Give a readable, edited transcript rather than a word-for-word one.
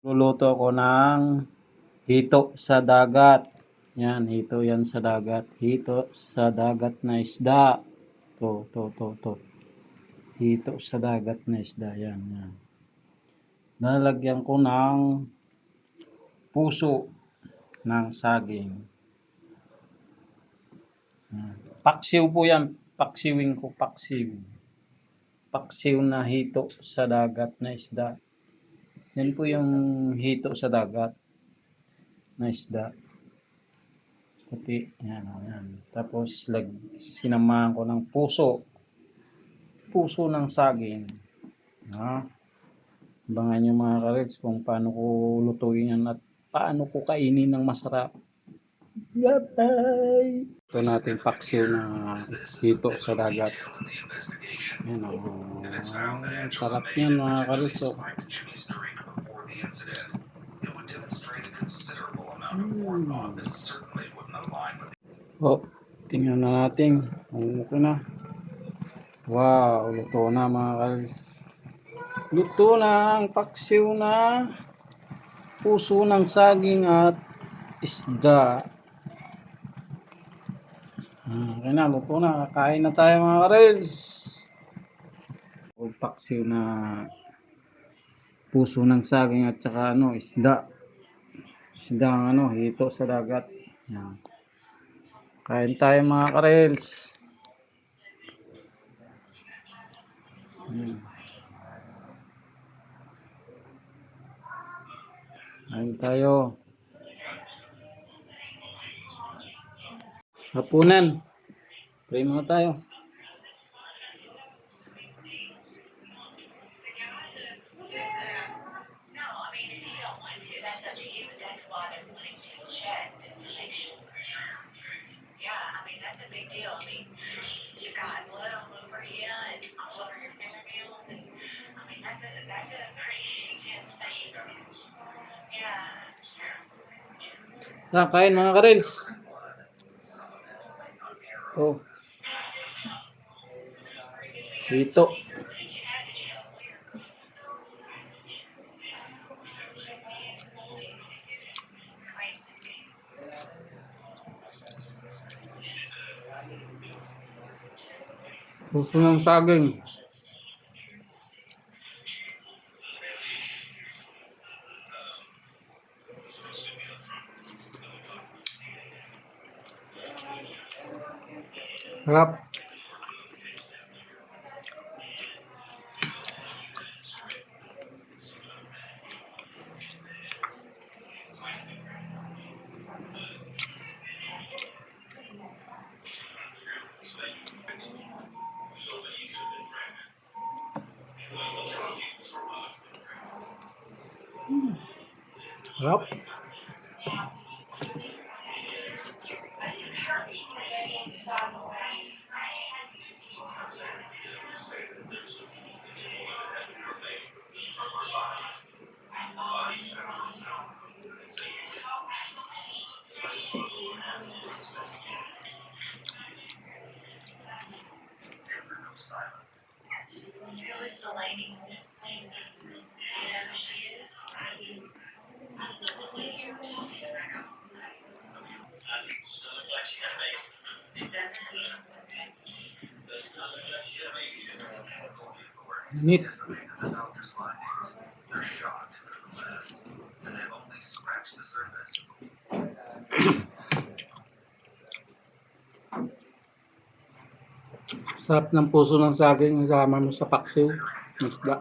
Luluto ko ng hito sa dagat. Yan, hito yan sa dagat. Hito sa dagat na isda. To. Hito sa dagat na isda. Yan. Nalagyan ko ng puso ng saging. Paksiw po yan. Paksiwin ko, paksiw. Paksiw na hito sa dagat na isda. Yan po yung hito sa dagat na isda. Puti. Yan. Tapos sinamahan ko ng puso. Puso ng saging. Abangan nyo mga kareds kung paano ko lutuin yan at paano ko kainin ng masarap. Bye-bye! Ito natin paksiw na hito sa dagat. Yan sarap yan mga kareds. Tingnan na natin kung okay na. Wow, luto na mga kareds. Luto na ang paksiw na puso ng saging at isda. Okay na, luto na. Kain na tayo mga karels. Paksiw na puso ng saging at saka isda. Isda ang hito sa dagat. Yan. Kain tayo mga karels. Kain tayo. Hapunan. Pray muna tayo. That's up to you. That's why they're wanting to check just to make sure. Yeah, I mean, that's a big deal. I mean, you've got blood all over you and all over your fingernails, and I mean, that's a pretty intense thing. Yeah. Kain mga karels. Hito. Puso ng saging. Harap. Harap. Who is the lady? Do you know who she is? It doesn't. Neat. They're shocked, nonetheless, and they've only scratched the surface. Sarap ng puso ng saging kasama mo sa paksiw. Isda.